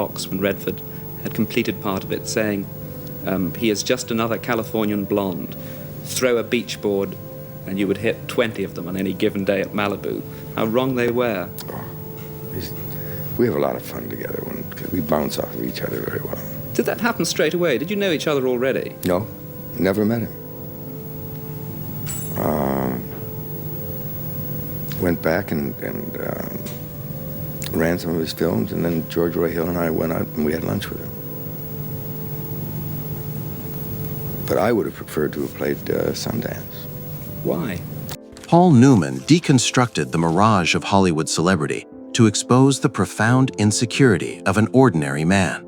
box when Redford had completed part of it, saying, he is just another Californian blonde. Throw a beach board and you would hit 20 of them on any given day at Malibu. How wrong they were. Oh, we have a lot of fun together. We bounce off of each other very well. Did that happen straight away? Did you know each other already? No, never met him. Went back and ran some of his films, and then George Roy Hill and I went out and we had lunch with him. But I would have preferred to have played Sundance. Why? Paul Newman deconstructed the mirage of Hollywood celebrity to expose the profound insecurity of an ordinary man.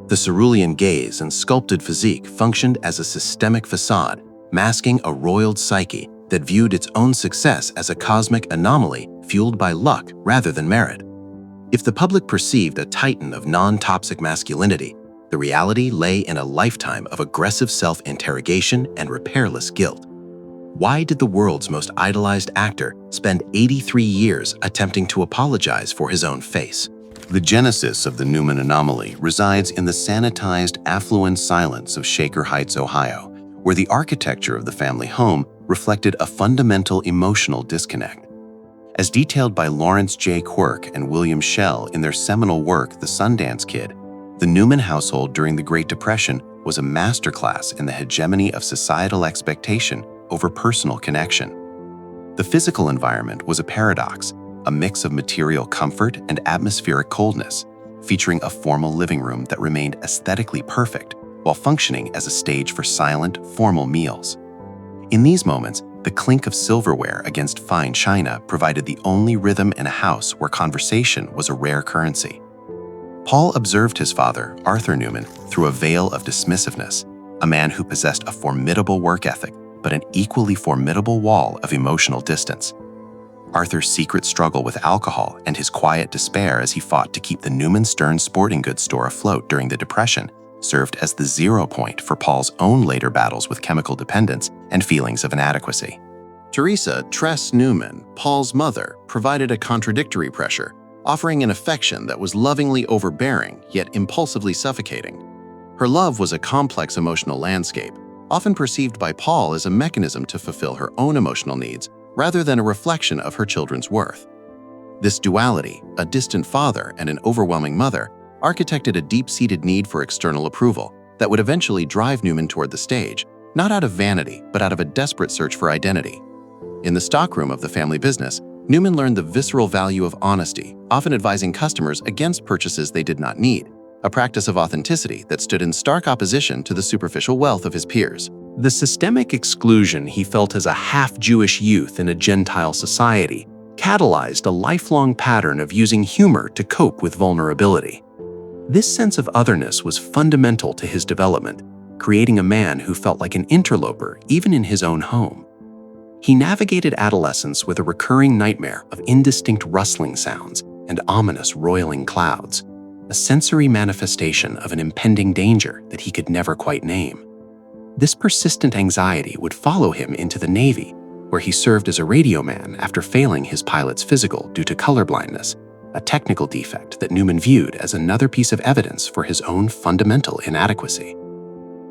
The cerulean gaze and sculpted physique functioned as a systemic facade, masking a roiled psyche that viewed its own success as a cosmic anomaly fueled by luck rather than merit. If the public perceived a titan of non-toxic masculinity, the reality lay in a lifetime of aggressive self-interrogation and repairless guilt. Why did the world's most idolized actor spend 83 years attempting to apologize for his own face? The genesis of the Newman anomaly resides in the sanitized, affluent silence of Shaker Heights, Ohio, where the architecture of the family home reflected a fundamental emotional disconnect. As detailed by Lawrence J. Quirk and William Schell in their seminal work, The Sundance Kid, the Newman household during the Great Depression was a masterclass in the hegemony of societal expectation over personal connection. The physical environment was a paradox, a mix of material comfort and atmospheric coldness, featuring a formal living room that remained aesthetically perfect while functioning as a stage for silent, formal meals. In these moments, the clink of silverware against fine china provided the only rhythm in a house where conversation was a rare currency. Paul observed his father, Arthur Newman, through a veil of dismissiveness, a man who possessed a formidable work ethic, but an equally formidable wall of emotional distance. Arthur's secret struggle with alcohol and his quiet despair as he fought to keep the Newman Stern sporting goods store afloat during the Depression served as the zero point for Paul's own later battles with chemical dependence and feelings of inadequacy. Teresa Tress Newman, Paul's mother, provided a contradictory pressure, offering an affection that was lovingly overbearing yet impulsively suffocating. Her love was a complex emotional landscape, often perceived by Paul as a mechanism to fulfill her own emotional needs rather than a reflection of her children's worth. This duality, a distant father and an overwhelming mother, architected a deep-seated need for external approval that would eventually drive Newman toward the stage, not out of vanity, but out of a desperate search for identity. In the stockroom of the family business, Newman learned the visceral value of honesty, often advising customers against purchases they did not need, a practice of authenticity that stood in stark opposition to the superficial wealth of his peers. The systemic exclusion he felt as a half-Jewish youth in a Gentile society catalyzed a lifelong pattern of using humor to cope with vulnerability. This sense of otherness was fundamental to his development, creating a man who felt like an interloper even in his own home. He navigated adolescence with a recurring nightmare of indistinct rustling sounds and ominous roiling clouds, a sensory manifestation of an impending danger that he could never quite name. This persistent anxiety would follow him into the Navy, where he served as a radio man after failing his pilot's physical due to colorblindness, a technical defect that Newman viewed as another piece of evidence for his own fundamental inadequacy.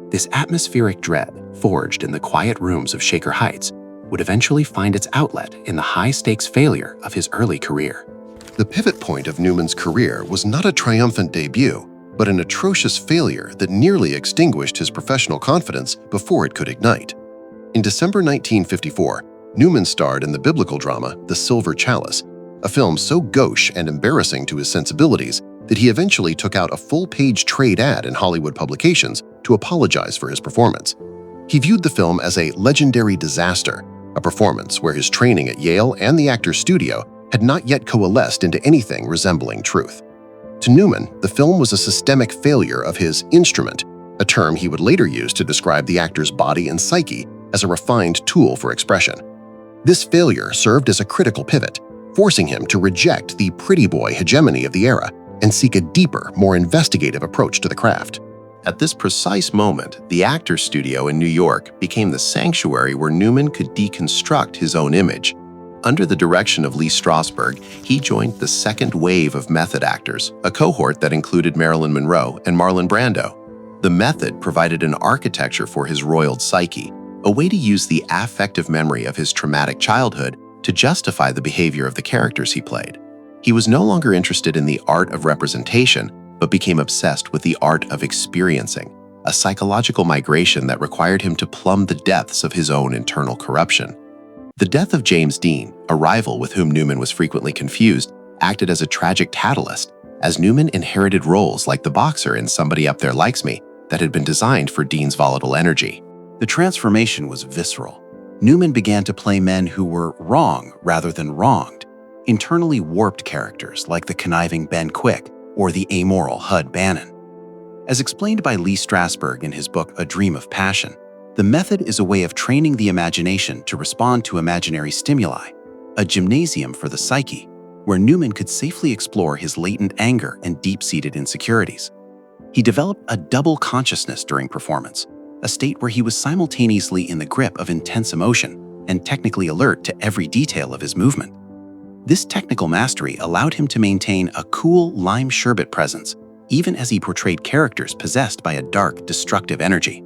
This atmospheric dread, forged in the quiet rooms of Shaker Heights, would eventually find its outlet in the high-stakes failure of his early career. The pivot point of Newman's career was not a triumphant debut, but an atrocious failure that nearly extinguished his professional confidence before it could ignite. In December 1954, Newman starred in the biblical drama The Silver Chalice, a film so gauche and embarrassing to his sensibilities that he eventually took out a full-page trade ad in Hollywood publications to apologize for his performance. He viewed the film as a legendary disaster, a performance where his training at Yale and the actor's studio had not yet coalesced into anything resembling truth. To Newman, the film was a systemic failure of his instrument, a term he would later use to describe the actor's body and psyche as a refined tool for expression. This failure served as a critical pivot, forcing him to reject the pretty boy hegemony of the era and seek a deeper, more investigative approach to the craft. At this precise moment, the actor's studio in New York became the sanctuary where Newman could deconstruct his own image. Under the direction of Lee Strasberg, he joined the second wave of method actors, a cohort that included Marilyn Monroe and Marlon Brando. The method provided an architecture for his roiled psyche, a way to use the affective memory of his traumatic childhood to justify the behavior of the characters he played. He was no longer interested in the art of representation, but became obsessed with the art of experiencing, a psychological migration that required him to plumb the depths of his own internal corruption. The death of James Dean, a rival with whom Newman was frequently confused, acted as a tragic catalyst, as Newman inherited roles like the boxer in Somebody Up There Likes Me that had been designed for Dean's volatile energy. The transformation was visceral. Newman began to play men who were wrong rather than wronged, internally warped characters like the conniving Ben Quick or the amoral Hud Bannon. As explained by Lee Strasberg in his book A Dream of Passion, the method is a way of training the imagination to respond to imaginary stimuli, a gymnasium for the psyche, where Newman could safely explore his latent anger and deep-seated insecurities. He developed a double consciousness during performance, a state where he was simultaneously in the grip of intense emotion and technically alert to every detail of his movement. This technical mastery allowed him to maintain a cool lime sherbet presence, even as he portrayed characters possessed by a dark, destructive energy.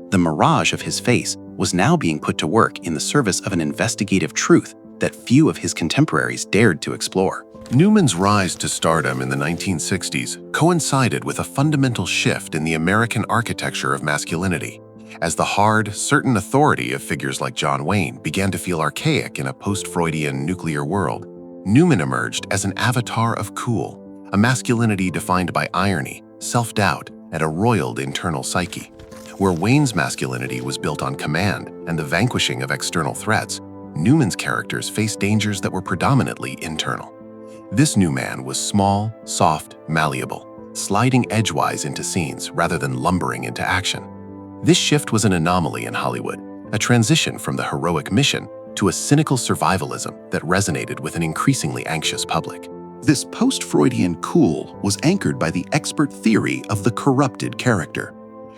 The mirage of his face was now being put to work in the service of an investigative truth that few of his contemporaries dared to explore. Newman's rise to stardom in the 1960s coincided with a fundamental shift in the American architecture of masculinity, as the hard, certain authority of figures like John Wayne began to feel archaic in a post-Freudian nuclear world. Newman emerged as an avatar of cool, a masculinity defined by irony, self-doubt, and a roiled internal psyche. Where Wayne's masculinity was built on command and the vanquishing of external threats, Newman's characters faced dangers that were predominantly internal. This new man was small, soft, malleable, sliding edgewise into scenes rather than lumbering into action. This shift was an anomaly in Hollywood, a transition from the heroic mission to a cynical survivalism that resonated with an increasingly anxious public. This post-Freudian cool was anchored by the expert theory of the corrupted character.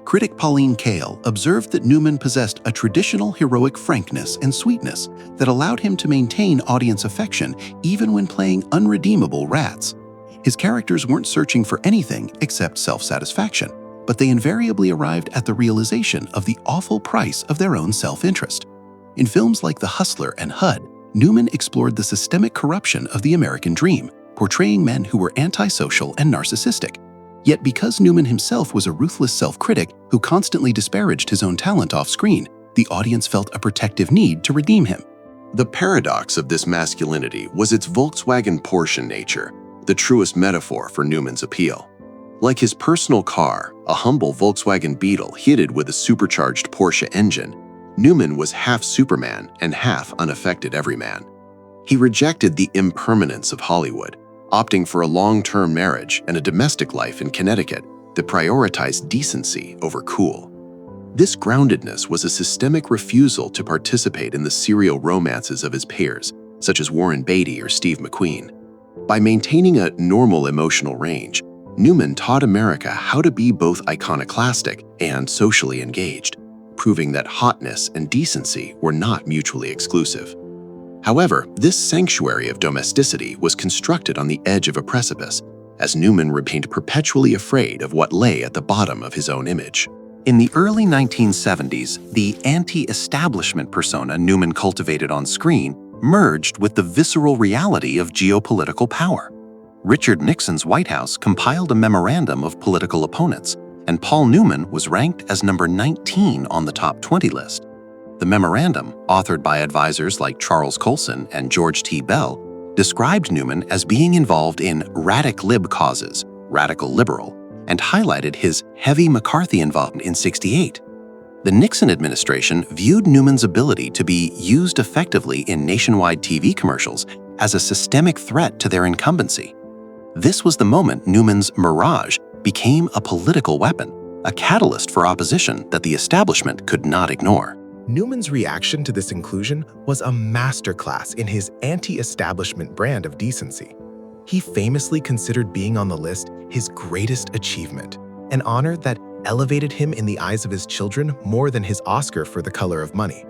Critic Pauline Kael observed that Newman possessed a traditional heroic frankness and sweetness that allowed him to maintain audience affection even when playing unredeemable rats. His characters weren't searching for anything except self-satisfaction, but they invariably arrived at the realization of the awful price of their own self-interest. In films like The Hustler and HUD, Newman explored the systemic corruption of the American dream, portraying men who were antisocial and narcissistic. Yet because Newman himself was a ruthless self-critic who constantly disparaged his own talent off-screen, the audience felt a protective need to redeem him. The paradox of this masculinity was its Volkswagen Porsche nature, the truest metaphor for Newman's appeal. Like his personal car, a humble Volkswagen Beetle hitted with a supercharged Porsche engine, Newman was half Superman and half unaffected everyman. He rejected the impermanence of Hollywood, opting for a long-term marriage and a domestic life in Connecticut that prioritized decency over cool. This groundedness was a systemic refusal to participate in the serial romances of his peers, such as Warren Beatty or Steve McQueen. By maintaining a normal emotional range, Newman taught America how to be both iconoclastic and socially engaged, proving that hotness and decency were not mutually exclusive. However, this sanctuary of domesticity was constructed on the edge of a precipice, as Newman remained perpetually afraid of what lay at the bottom of his own image. In the early 1970s, the anti-establishment persona Newman cultivated on screen merged with the visceral reality of geopolitical power. Richard Nixon's White House compiled a memorandum of political opponents, and Paul Newman was ranked as number 19 on the top 20 list. The memorandum, authored by advisors like Charles Colson and George T. Bell, described Newman as being involved in radic-lib causes, radical liberal, and highlighted his heavy McCarthy involvement in '68. The Nixon administration viewed Newman's ability to be used effectively in nationwide TV commercials as a systemic threat to their incumbency. This was the moment Newman's mirage became a political weapon, a catalyst for opposition that the establishment could not ignore. Newman's reaction to this inclusion was a masterclass in his anti-establishment brand of decency. He famously considered being on the list his greatest achievement, an honor that elevated him in the eyes of his children more than his Oscar for The Color of Money.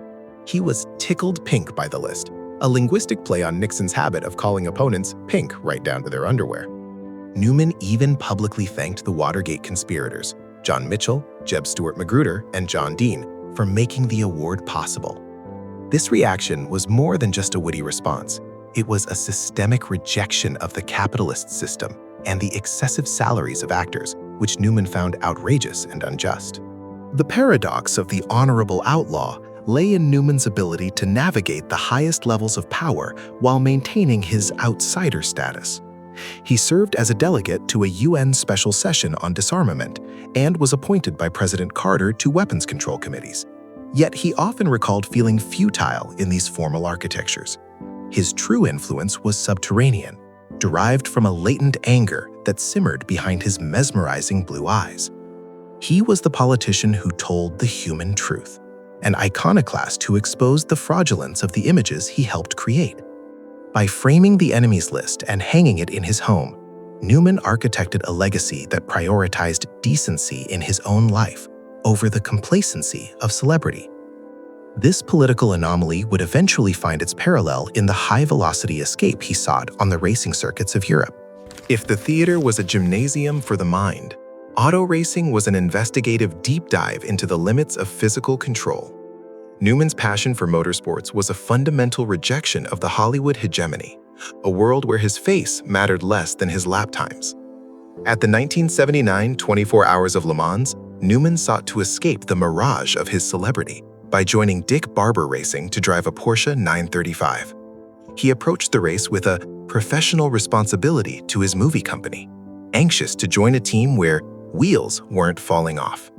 He was tickled pink by the list, a linguistic play on Nixon's habit of calling opponents pink right down to their underwear. Newman even publicly thanked the Watergate conspirators, John Mitchell, Jeb Stuart Magruder, and John Dean, for making the award possible. This reaction was more than just a witty response. It was a systemic rejection of the capitalist system and the excessive salaries of actors, which Newman found outrageous and unjust. The paradox of the honorable outlaw lay in Newman's ability to navigate the highest levels of power while maintaining his outsider status. He served as a delegate to a UN special session on disarmament and was appointed by President Carter to weapons control committees. Yet he often recalled feeling futile in these formal architectures. His true influence was subterranean, derived from a latent anger that simmered behind his mesmerizing blue eyes. He was the politician who told the human truth, an iconoclast who exposed the fraudulence of the images he helped create. By framing the enemies list and hanging it in his home, Newman architected a legacy that prioritized decency in his own life over the complacency of celebrity. This political anomaly would eventually find its parallel in the high-velocity escape he sought on the racing circuits of Europe. If the theater was a gymnasium for the mind, auto racing was an investigative deep dive into the limits of physical control. Newman's passion for motorsports was a fundamental rejection of the Hollywood hegemony, a world where his face mattered less than his lap times. At the 1979 24 Hours of Le Mans, Newman sought to escape the mirage of his celebrity by joining Dick Barber Racing to drive a Porsche 935. He approached the race with a professional responsibility to his movie company, anxious to join a team where wheels weren't falling off.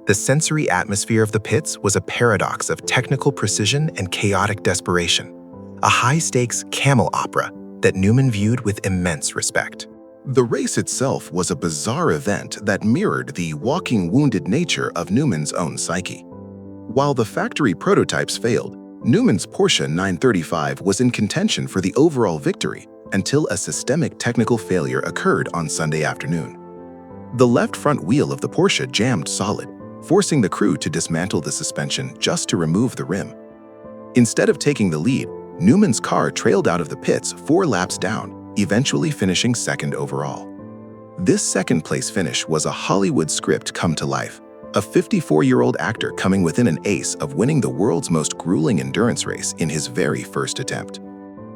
The sensory atmosphere of the pits was a paradox of technical precision and chaotic desperation, a high-stakes camel opera that Newman viewed with immense respect. The race itself was a bizarre event that mirrored the walking wounded nature of Newman's own psyche. While the factory prototypes failed, Newman's Porsche 935 was in contention for the overall victory until a systemic technical failure occurred on Sunday afternoon. The left front wheel of the Porsche jammed solid, forcing the crew to dismantle the suspension just to remove the rim. Instead of taking the lead, Newman's car trailed out of the pits 4 laps down, eventually finishing second overall. This second-place finish was a Hollywood script come to life, a 54-year-old actor coming within an ace of winning the world's most grueling endurance race in his very first attempt.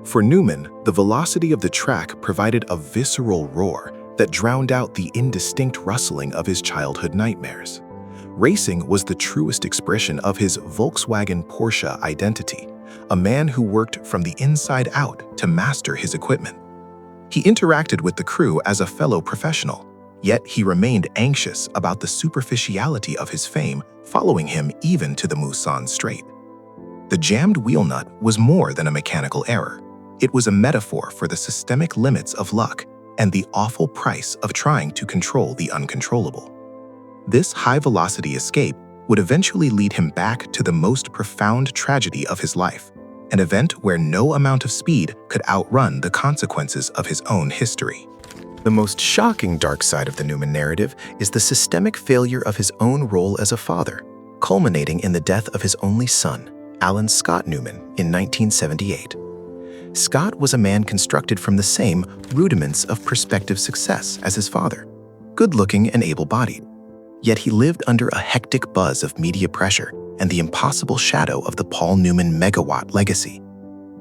For Newman, the velocity of the track provided a visceral roar that drowned out the indistinct rustling of his childhood nightmares. Racing was the truest expression of his Volkswagen Porsche identity, a man who worked from the inside out to master his equipment. He interacted with the crew as a fellow professional, yet he remained anxious about the superficiality of his fame following him even to the Mulsanne Strait. The jammed wheel nut was more than a mechanical error. It was a metaphor for the systemic limits of luck and the awful price of trying to control the uncontrollable. This high-velocity escape would eventually lead him back to the most profound tragedy of his life, an event where no amount of speed could outrun the consequences of his own history. The most shocking dark side of the Newman narrative is the systemic failure of his own role as a father, culminating in the death of his only son, Alan Scott Newman, in 1978. Scott was a man constructed from the same rudiments of prospective success as his father, good-looking and able-bodied. Yet he lived under a hectic buzz of media pressure and the impossible shadow of the Paul Newman megawatt legacy.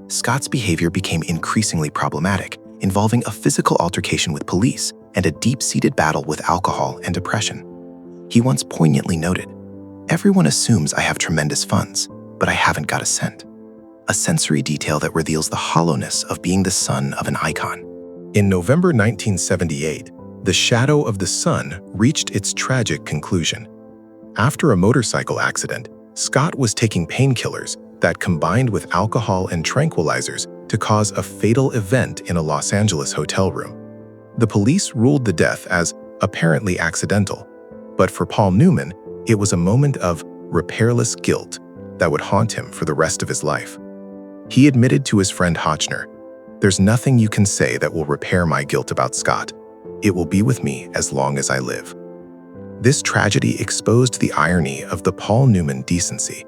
Scott's behavior became increasingly problematic, involving a physical altercation with police and a deep-seated battle with alcohol and depression. He once poignantly noted, "Everyone assumes I have tremendous funds, but I haven't got a cent." A sensory detail that reveals the hollowness of being the son of an icon. In November 1978, The Shadow of the Sun reached its tragic conclusion. After a motorcycle accident, Scott was taking painkillers that combined with alcohol and tranquilizers to cause a fatal event in a Los Angeles hotel room. The police ruled the death as apparently accidental, but for Paul Newman, it was a moment of repairless guilt that would haunt him for the rest of his life. He admitted to his friend Hotchner, "There's nothing you can say that will repair my guilt about Scott. It will be with me as long as I live." This tragedy exposed the irony of the Paul Newman decency.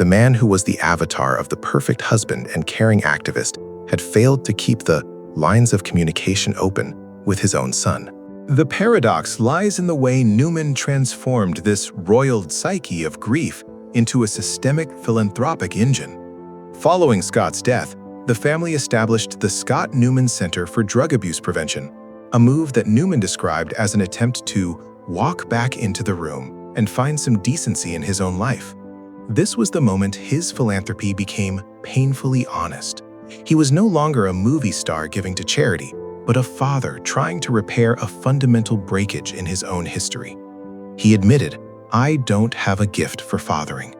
The man who was the avatar of the perfect husband and caring activist had failed to keep the lines of communication open with his own son. The paradox lies in the way Newman transformed this roiled psyche of grief into a systemic philanthropic engine. Following Scott's death, the family established the Scott Newman Center for Drug Abuse Prevention, a move that Newman described as an attempt to walk back into the room and find some decency in his own life. This was the moment his philanthropy became painfully honest. He was no longer a movie star giving to charity, but a father trying to repair a fundamental breakage in his own history. He admitted, "I don't have a gift for fathering,"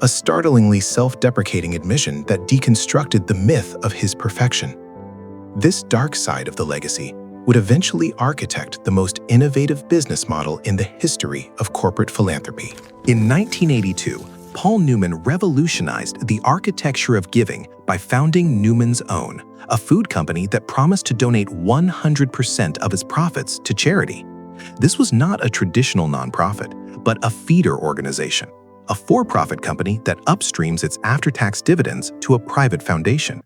a startlingly self-deprecating admission that deconstructed the myth of his perfection. This dark side of the legacy would eventually architect the most innovative business model in the history of corporate philanthropy. In 1982, Paul Newman revolutionized the architecture of giving by founding Newman's Own, a food company that promised to donate 100% of its profits to charity. This was not a traditional nonprofit, but a feeder organization, a for-profit company that upstreams its after-tax dividends to a private foundation.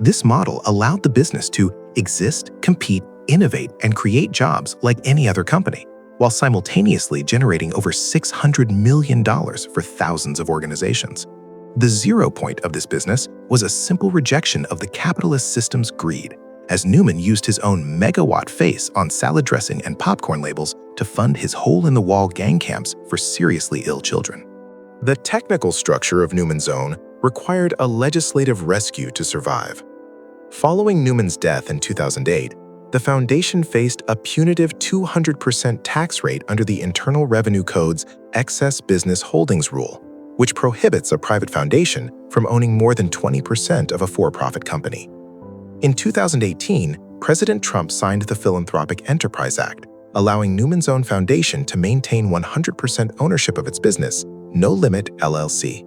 This model allowed the business to exist, compete, innovate, and create jobs like any other company, while simultaneously generating over $600 million for thousands of organizations. The zero point of this business was a simple rejection of the capitalist system's greed, as Newman used his own megawatt face on salad dressing and popcorn labels to fund his hole-in-the-wall gang camps for seriously ill children. The technical structure of Newman's Own required a legislative rescue to survive. Following Newman's death in 2008, the foundation faced a punitive 200% tax rate under the Internal Revenue Code's Excess Business Holdings Rule, which prohibits a private foundation from owning more than 20% of a for-profit company. In 2018, President Trump signed the Philanthropic Enterprise Act, allowing Newman's Own Foundation to maintain 100% ownership of its business, No Limit LLC.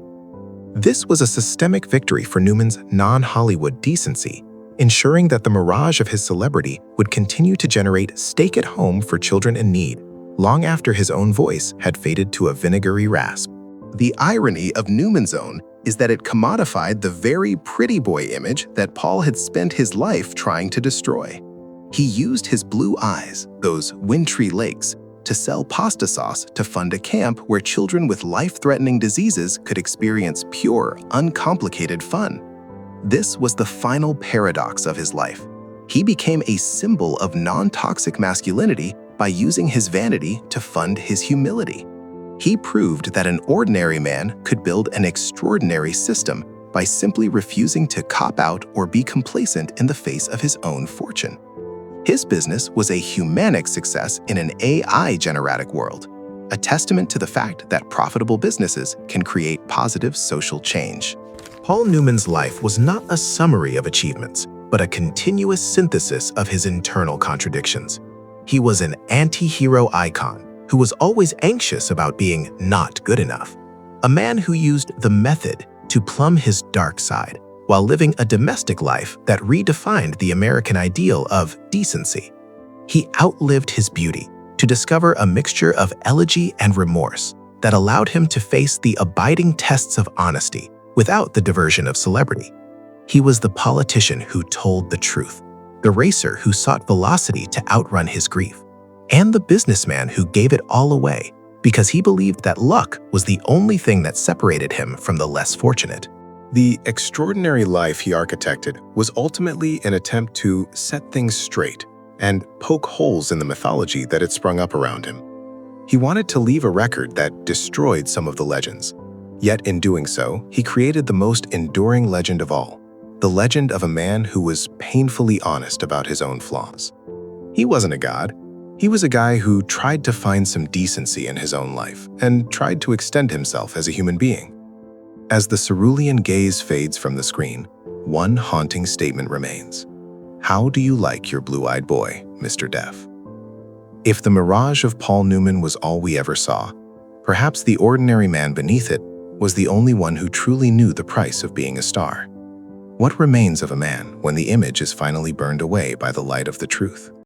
This was a systemic victory for Newman's non-Hollywood decency, ensuring that the mirage of his celebrity would continue to generate stake-at-home for children in need, long after his own voice had faded to a vinegary rasp. The irony of Newman's Own is that it commodified the very pretty boy image that Paul had spent his life trying to destroy. He used his blue eyes, those wintry lakes, to sell pasta sauce to fund a camp where children with life-threatening diseases could experience pure, uncomplicated fun. This was the final paradox of his life. He became a symbol of non-toxic masculinity by using his vanity to fund his humility. He proved that an ordinary man could build an extraordinary system by simply refusing to cop out or be complacent in the face of his own fortune. His business was a humanic success in an AI-generatic world, a testament to the fact that profitable businesses can create positive social change. Paul Newman's life was not a summary of achievements, but a continuous synthesis of his internal contradictions. He was an anti-hero icon who was always anxious about being not good enough, a man who used the method to plumb his dark side while living a domestic life that redefined the American ideal of decency. He outlived his beauty to discover a mixture of elegy and remorse that allowed him to face the abiding tests of honesty without the diversion of celebrity. He was the politician who told the truth, the racer who sought velocity to outrun his grief, and the businessman who gave it all away because he believed that luck was the only thing that separated him from the less fortunate. The extraordinary life he architected was ultimately an attempt to set things straight and poke holes in the mythology that had sprung up around him. He wanted to leave a record that destroyed some of the legends. Yet in doing so, he created the most enduring legend of all, the legend of a man who was painfully honest about his own flaws. He wasn't a god. He was a guy who tried to find some decency in his own life and tried to extend himself as a human being. As the cerulean gaze fades from the screen, one haunting statement remains. How do you like your blue-eyed boy, Mr. Deaf? If the mirage of Paul Newman was all we ever saw, perhaps the ordinary man beneath it was the only one who truly knew the price of being a star. What remains of a man when the image is finally burned away by the light of the truth?